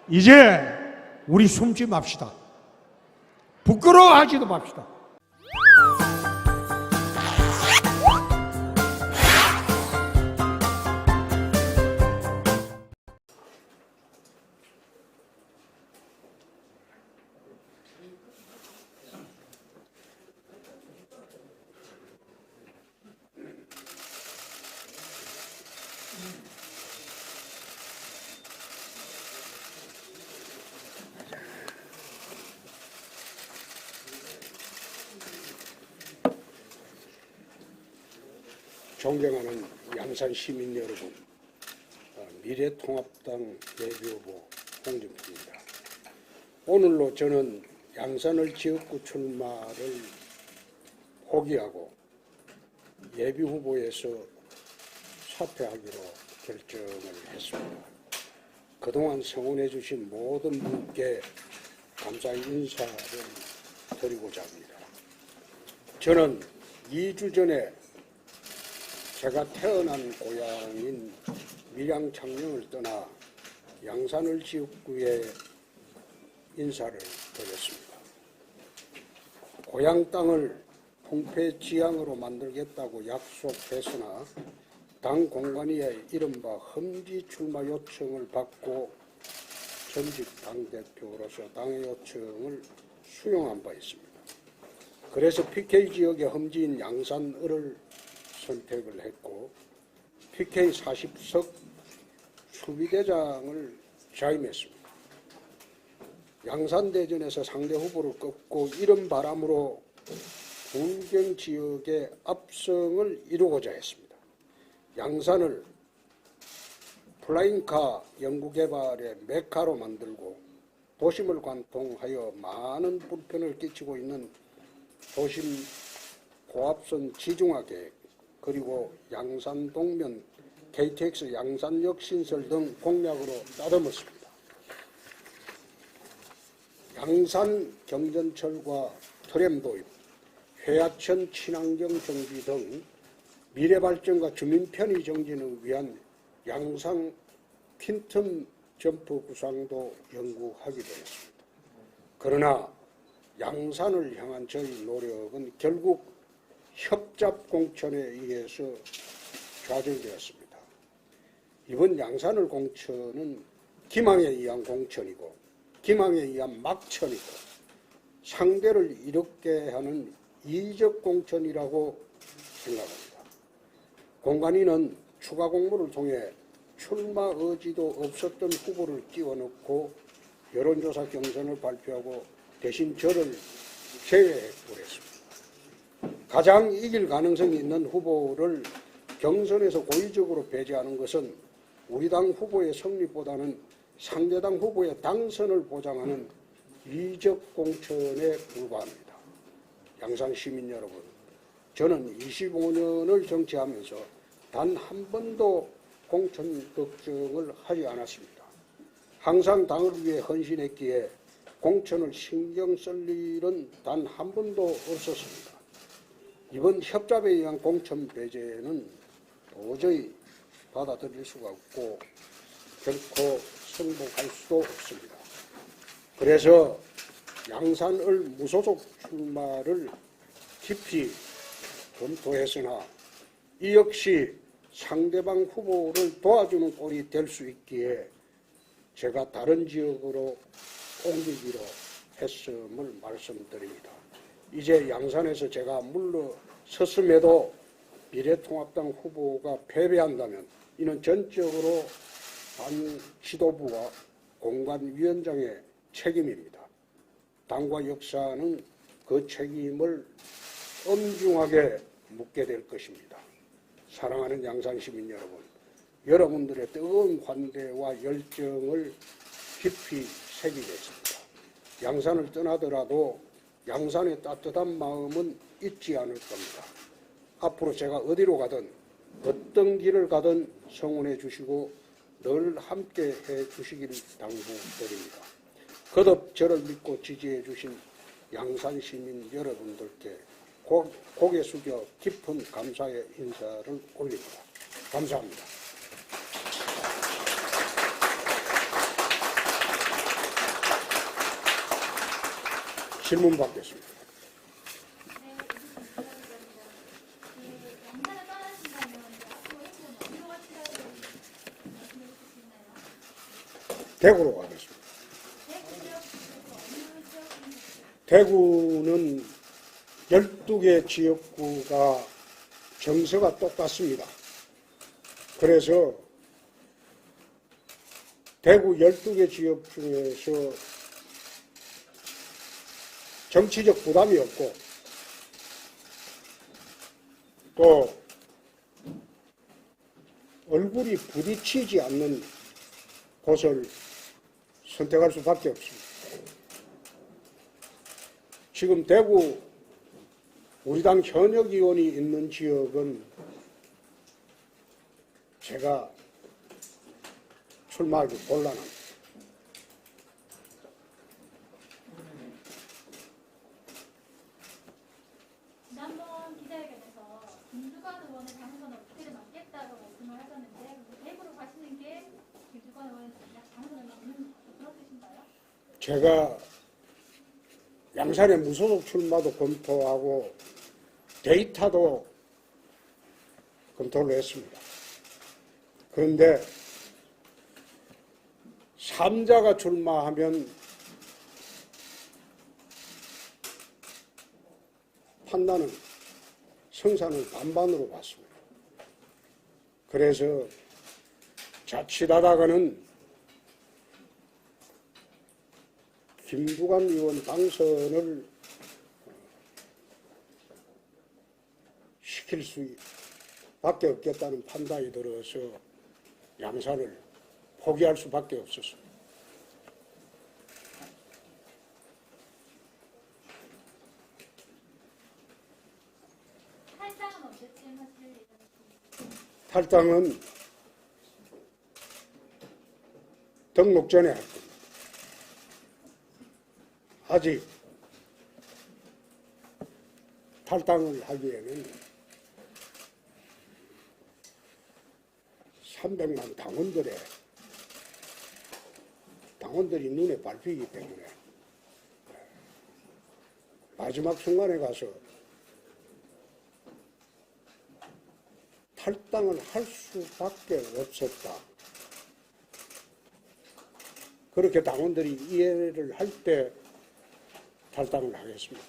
이제 우리 숨지 맙시다. 부끄러워하지도 맙시다. 존경하는 양산 시민 여러분, 미래통합당 예비후보 홍준표입니다. 오늘로 저는 양산을 지역구 출마를 포기하고 예비후보에서 사퇴하기로 결정을 했습니다. 그동안 성원해 주신 모든 분께 감사의 인사를 드리고자 합니다. 저는 2주 전에 제가 태어난 고향인 밀양 창녕을 떠나 양산을 지역구에 인사를 드렸습니다. 고향 땅을 풍패지향으로 만들겠다고 약속했으나 당 공관위의 이른바 험지 출마 요청을 받고 전직 당대표로서 당의 요청을 수용한 바 있습니다. 그래서 PK 지역의 험지인 양산을을 선택을 했고 PK 40석 수비대장을 자임했습니다. 양산대전에서 상대 후보를 꺾고 이런 바람으로 불경 지역의 압승을 이루고자 했습니다. 양산을 플라잉카 연구개발의 메카로 만들고 도심을 관통하여 많은 불편을 끼치고 있는 도심 고압선 지중화 계획, 그리고 양산 동면 KTX 양산역 신설 등 공약으로 따듬었습니다. 양산 경전철과 트램 도입, 회하천 친환경 정비 등 미래발전과 주민 편의 정진을 위한 양산 퀸텀 점프 구상도 연구하기도 했습니다. 그러나 양산을 향한 저희 노력은 결국 협잡 공천에 의해서 좌절되었습니다. 이번 양산을 공천은 기망에 의한 공천이고 기망에 의한 막천이고 상대를 이롭게 하는 이적 공천이라고 생각합니다. 공관위는 추가 공모를 통해 출마 의지도 없었던 후보를 끼워넣고 여론조사 경선을 발표하고 대신 저를 제외해버렸습니다. 가장 이길 가능성이 있는 후보를 경선에서 고의적으로 배제하는 것은 우리 당 후보의 승리보다는 상대당 후보의 당선을 보장하는 이적 공천에 불과합니다. 양산 시민 여러분, 저는 25년을 정치하면서 단 한 번도 공천 걱정을 하지 않았습니다. 항상 당을 위해 헌신했기에 공천을 신경 쓸 일은 단 한 번도 없었습니다. 이번 협잡에 의한 공천 배제는 도저히 받아들일 수가 없고 결코 승복할 수도 없습니다. 그래서 양산을 무소속 출마를 깊이 검토했으나 이 역시 상대방 후보를 도와주는 꼴이 될 수 있기에 제가 다른 지역으로 옮기기로 했음을 말씀드립니다. 이제 양산에서 제가 물러섰음에도 미래통합당 후보가 패배한다면 이는 전적으로 당 지도부와 공관위원장의 책임입니다. 당과 역사는 그 책임을 엄중하게 묻게 될 것입니다. 사랑하는 양산 시민 여러분, 여러분들의 뜨거운 환대와 열정을 깊이 새기겠습니다. 양산을 떠나더라도 양산의 따뜻한 마음은 잊지 않을 겁니다. 앞으로 제가 어디로 가든 어떤 길을 가든 성원해 주시고 늘 함께 해 주시기를 당부드립니다. 거듭 저를 믿고 지지해 주신 양산 시민 여러분들께 고개 숙여 깊은 감사의 인사를 올립니다. 감사합니다. 질문 받겠습니다. 네, 양산을 떠나신다면 앞으로 행동 어디로 가시라고 말씀해 주실 수 있나요? 대구로 가겠습니다. 대구 지역 중에서 어느 지역인지 대구는 12개 지역구가 정서가 똑같습니다. 그래서 대구 12개 지역 중에서 정치적 부담이 없고 또 얼굴이 부딪히지 않는 곳을 선택할 수밖에 없습니다. 지금 대구 우리 당 현역 의원이 있는 지역은 제가 출마하기 곤란합니다. 지난번 기자회견에서 김두관 의원의 당선 어떻게든 막겠다고 말씀을 하셨는데 대구로 가시는 게 김두관 의원의 당선을 막는 그런 뜻인가요? 제가 양산의 무소속 출마도 검토하고 데이터도 검토를 했습니다. 그런데 3자가 출마하면 판단은 성산을 반반으로 봤습니다. 그래서 자칫하다가는 김두관 의원 당선을 시킬 수밖에 없겠다는 판단이 들어서 양산을 포기할 수밖에 없었습니다. 탈당은 언제쯤 하실 예정이십니까? 탈당은 등록 전에 할 겁니다. 아직 탈당을 하기에는 300만 당원들이 눈에 밟히기 때문에 마지막 순간에 가서 탈당을 할 수밖에 없었다. 그렇게 당원들이 이해를 할 때 탈당을 하겠습니다.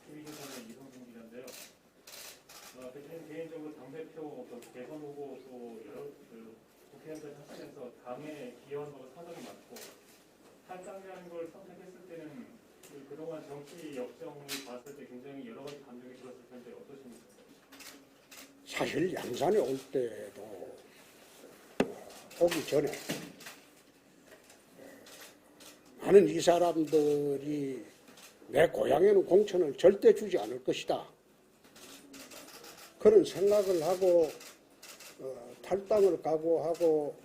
주의조사는 이성준 기자인데요. 대표님 개인적으로 당대표, 대선 후보 또 여러 국회의원들 하시면서 당의 기여하고 사정이 많고 탈당이라는 걸 선택했을 때는 그동안 정치 역정을 봤을 때 굉장히 여러 가지 감정이 들었을 텐데 어떠십니까? 사실 양산에 올 때도 오기 전에 나는 이 사람들이 내 고향에는 공천을 절대 주지 않을 것이다. 그런 생각을 하고 탈당을 각오하고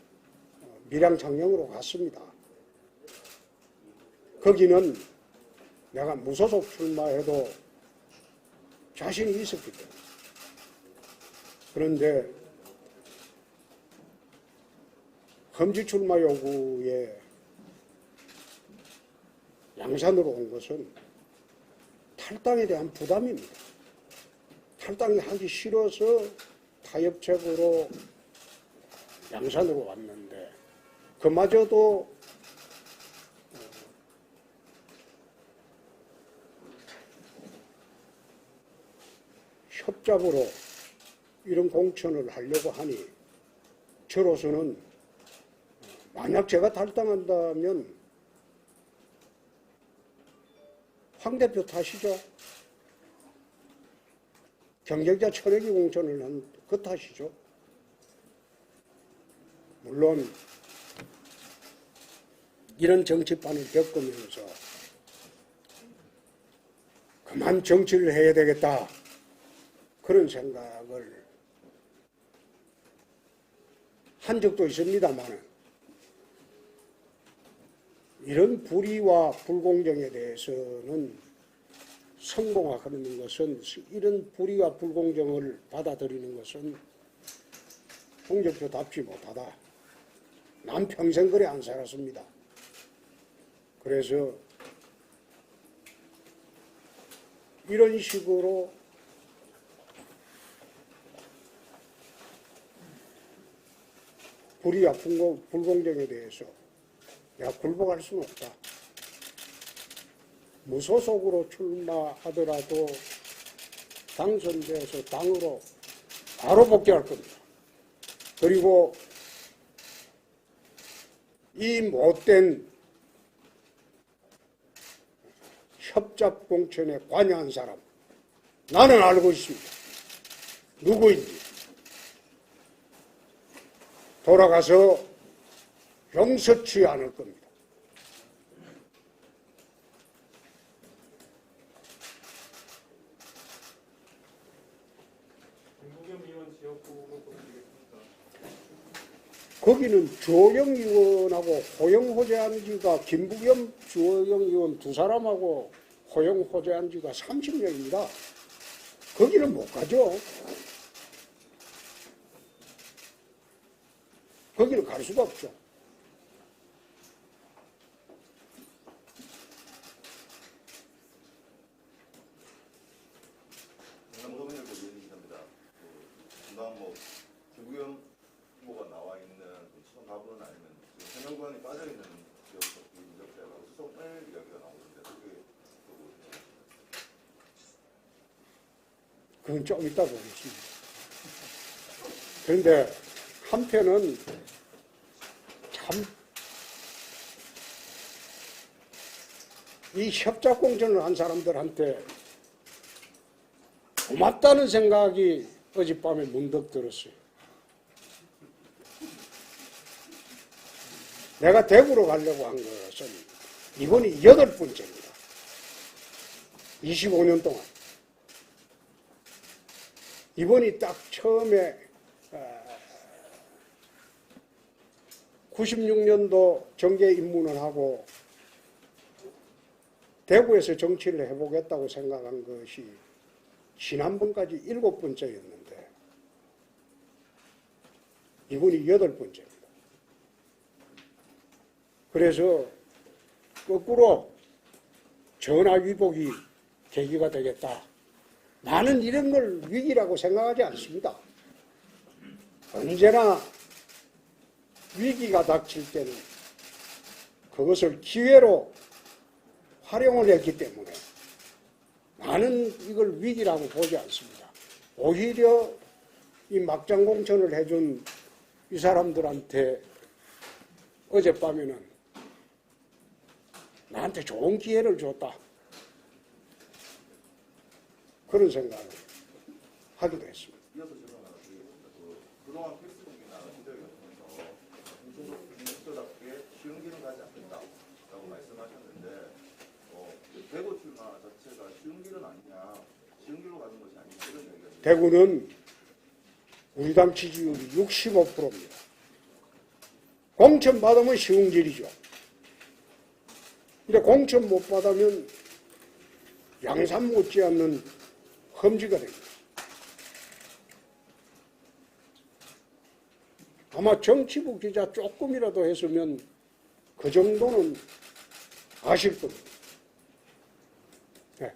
밀양창녕으로 갔습니다. 거기는 내가 무소속 출마해도 자신이 있었기 때문에. 그런데 험지 출마 요구에 양산으로 온 것은 탈당에 대한 부담입니다. 탈당이 하기 싫어서 타협책으로 양산으로 왔는데 그마저도 협잡으로 이런 공천을 하려고 하니 저로서는 만약 제가 탈당한다면 황 대표 탓이죠. 경쟁자 철회기 공천을 한 그 탓이죠. 물론 이런 정치판을 겪으면서 그만 정치를 해야 되겠다 그런 생각을 한 적도 있습니다만 이런 불의와 불공정에 대해서는 성공하는 것은 이런 불의와 불공정을 받아들이는 것은 홍준표답지 못하다. 난 평생 그래 안 살았습니다. 그래서 이런 식으로 불의와 불공정에 대해서 내가 굴복할 수는 없다. 무소속으로 출마하더라도 당선돼서 당으로 바로 복귀할 겁니다. 그리고 이 못된 협잡공천에 관여한 사람 나는 알고 있습니다. 누구인지. 돌아가서 용서치 않을 겁니다. 김부겸 의원 지역구로 보면 되겠습니까? 거기는 주호영 의원하고 호영 호재한 지가 김부겸 주호영 의원 두 사람하고 호영 호재한 지가 30년입니다. 거기는 못 가죠. 거기는 갈 수가 없죠. 강남도민을 의원님입니다. 금방 김부겸 후보가 나와 있는 수성 가부는 아니면 현역구간이 빠져 있는 지역 인적자가 수성을 이야기가 나오는데 그게 그건 좀 이따 보겠습니다. 그런데 한편은 참 이 협작공천을 한 사람들한테 고맙다는 생각이 어젯밤에 문득 들었어요. 내가 대구로 가려고 한 것은 이번이 8번째입니다. 25년 동안. 이번이 딱 처음에 96년도 정계 입문을 하고 대구에서 정치를 해보겠다고 생각한 것이 지난번까지 7번째였는데 이번이 8번째입니다. 그래서 거꾸로 전화위복이 계기가 되겠다. 나는 이런 걸 위기라고 생각하지 않습니다. 언제나 위기가 닥칠 때는 그것을 기회로 활용을 했기 때문에 나는 이걸 위기라고 보지 않습니다. 오히려 이 막장 공천을 해준 이 사람들한테 어젯밤에는 나한테 좋은 기회를 줬다. 그런 생각을 하기도 했습니다. 이어서 제가 그동안 페이스북이나 인터뷰 같은 데서 공천답게 쉬운 길은 가지 않겠다라고 말씀하셨는데 대구 출마 자체가 쉬운 길은 아니냐, 쉬운 길로 가는 것이 아니냐 이런 얘기가 대구는 우리 당 지지율이 65%입니다. 공천 받으면 쉬운 길이죠. 근데 공천 못 받으면 양산 못지않는 험지가 됩니다. 아마 정치부 기자 조금이라도 했으면 그 정도는 아실 겁니다. 네.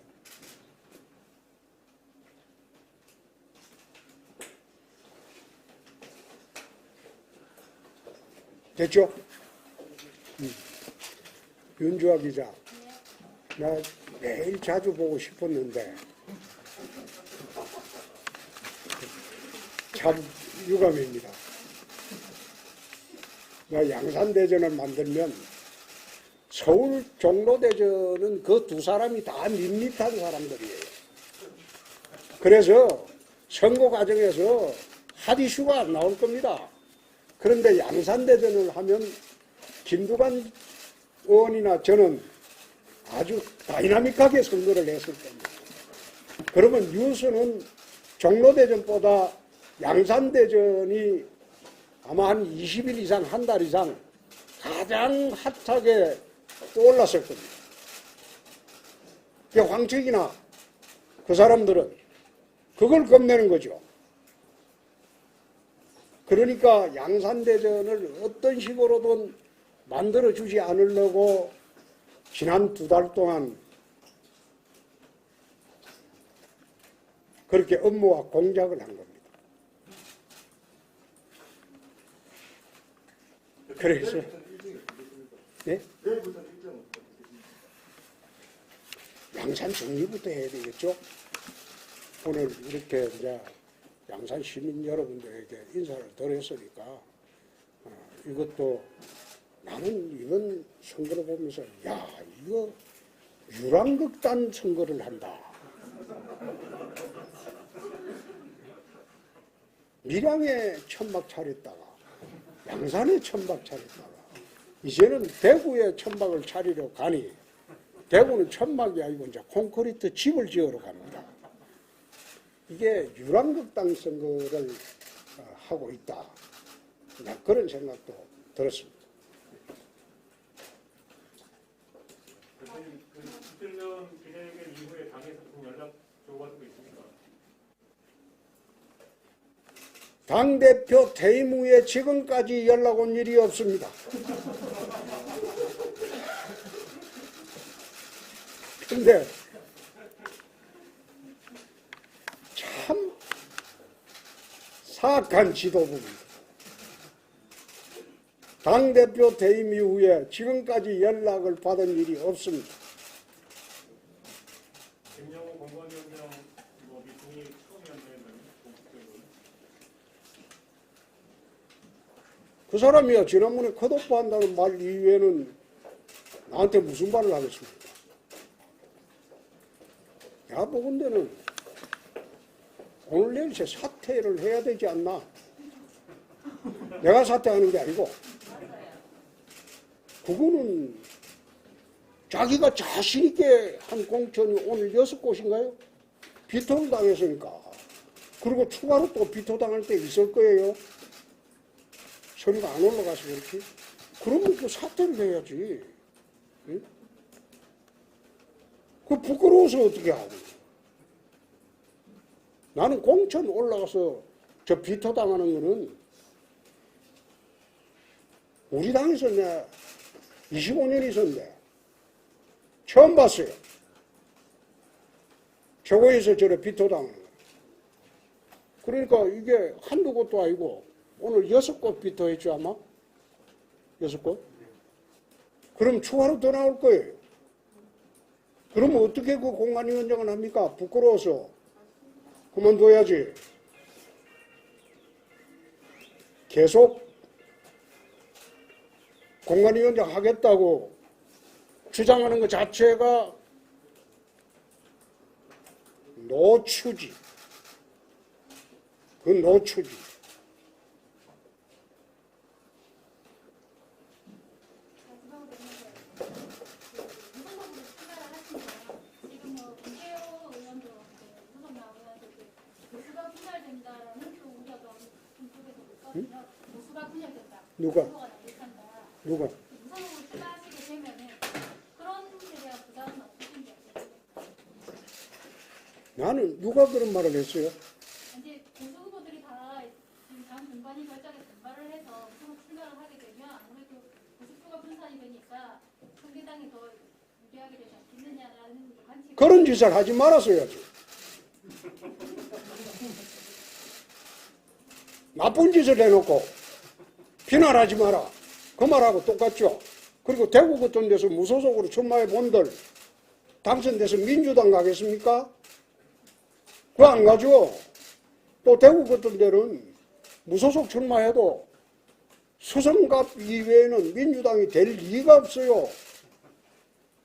됐죠? 윤주아 기자, 나 매일 자주 보고 싶었는데 참 유감입니다. 나 양산대전을 만들면 서울 종로대전은 그 두 사람이 다 밋밋한 사람들이에요. 그래서 선거 과정에서 핫 이슈가 안 나올 겁니다. 그런데 양산대전을 하면 김두관 의원이나 저는 아주 다이나믹하게 선거를 했을 겁니다. 그러면 뉴스는 종로대전보다 양산대전이 아마 한 20일 이상, 한 달 이상 가장 핫하게 떠올랐을 겁니다. 황책이나 그 사람들은 그걸 겁내는 거죠. 그러니까 양산대전을 어떤 식으로든 만들어주지 않으려고 지난 2달 동안 그렇게 업무와 공작을 한 겁니다. 그래서 네? 양산 정리부터 해야 되겠죠. 오늘 이렇게 이제 양산 시민 여러분들에게 인사를 드렸으니까 이것도 나는 이번 선거를 보면서 야 이거 유랑극단 선거를 한다. 밀양에 천막 차렸다가 양산에 천막 차렸다가 이제는 대구에 천막을 차리러 가니 대구는 천막이 아니고 이제 콘크리트 집을 지으러 갑니다. 이게 유랑극단 선거를 하고 있다. 그런 생각도 들었습니다. 대표님, 그 이틀 전 기자회견 이후에 당에서 좀 연락 주고받고 있습니까? 당대표 퇴임 후에 지금까지 연락 온 일이 없습니다. 근데 참 사악한 지도부입니다. 당대표 퇴임 이후에 지금까지 연락을 받은 일이 없습니다. 김영호 공관위원장 뭐 미팅이 처음이었나요? 공식적으로? 그 사람이야 지난번에 컷오프 한다는 말 이외에는 나한테 무슨 말을 하겠습니까? 내가 보건대는 오늘 내일 새 사퇴를 해야 되지 않나? 내가 사퇴하는 게 아니고 그거는 자기가 자신 있게 한 공천이 오늘 6곳인가요? 비토를 당했으니까. 그리고 추가로 또 비토 당할 때 있을 거예요. 서류가 안 올라가서 그렇지. 그러면 그 사퇴를 해야지. 응? 그 부끄러워서 어떻게 하고. 나는 공천 올라가서 저 비토 당하는 거는 우리 당에서 내가 25년 있었는데 처음 봤어요. 최고에서 저래 비토 당하는 거. 그러니까 이게 한두 곳도 아니고 오늘 6곳 비토했죠 아마? 6곳? 그럼 추가로 더 나올 거예요. 그러면 어떻게 그 공관위원장을 합니까? 부끄러워서 그만둬야지. 계속 공관위원장 하겠다고 주장하는 것 자체가 노추지. 그 노추지. 지금 뭐 김재호 의원도 무속 나오면서 보수가 분열된다라는 또 우려도 좀 쪽에서 있거든요. 보수가 분열된다. 누가? 보수가 나타난다. 누가? 무속으로 출마하시게 되면은 그런 것에 대한 부담은 없으신지. 나는 누가 그런 말을 했어요? 이제 보수 후보들이 다 지금 당 공관위 결정에 반발을 해서 무속 출마를 하게 되면 아무래도 보수표가 분산이 되니까 상대당이 더 유리하게 되지 않겠느냐라는 관측이. 그런 짓을 하지 말았어야지. 나쁜 짓을 해놓고 비난하지 마라. 그 말하고 똑같죠. 그리고 대구 같은 데서 무소속으로 출마해 본들 당선돼서 민주당 가겠습니까? 그거 안 가죠. 또 대구 같은 데는 무소속 출마해도 수성갑 이외에는 민주당이 될 리가 없어요.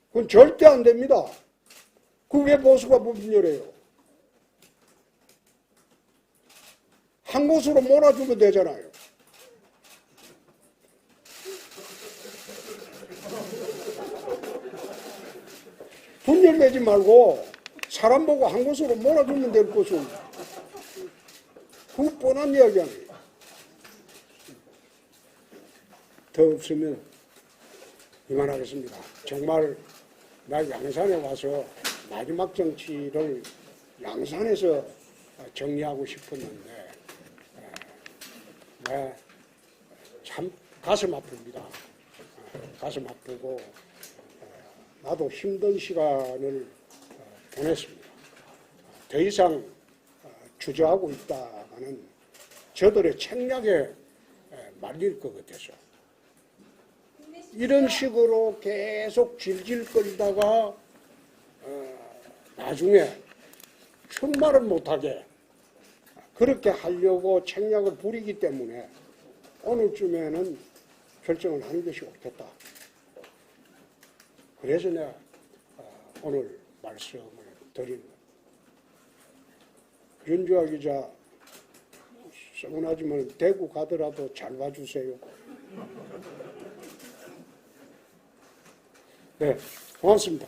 그건 절대 안 됩니다. 그 왜 보수가 분열해요? 한 곳으로 몰아주면 되잖아요. 분열되지 말고 사람 보고 한 곳으로 몰아주면 될 것은 그 뻔한 이야기 아니에요. 더 없으면 이만하겠습니다. 정말 나 양산에 와서 마지막 정치를 양산에서 정리하고 싶었는데 참 가슴 아픕니다. 가슴 아프고 나도 힘든 시간을 보냈습니다. 더 이상 주저하고 있다가는 저들의 책략에 말릴 것 같아서 이런 식으로 계속 질질 끌다가 나중에 정말을 못하게 그렇게 하려고 책략을 부리기 때문에 오늘쯤에는 결정을 하는 것이 옳겠다. 그래서 내가 오늘 말씀을 드리는 거예요. 윤주아 기자, 서운하지만 대구 가더라도 잘 와주세요. 네, 고맙습니다.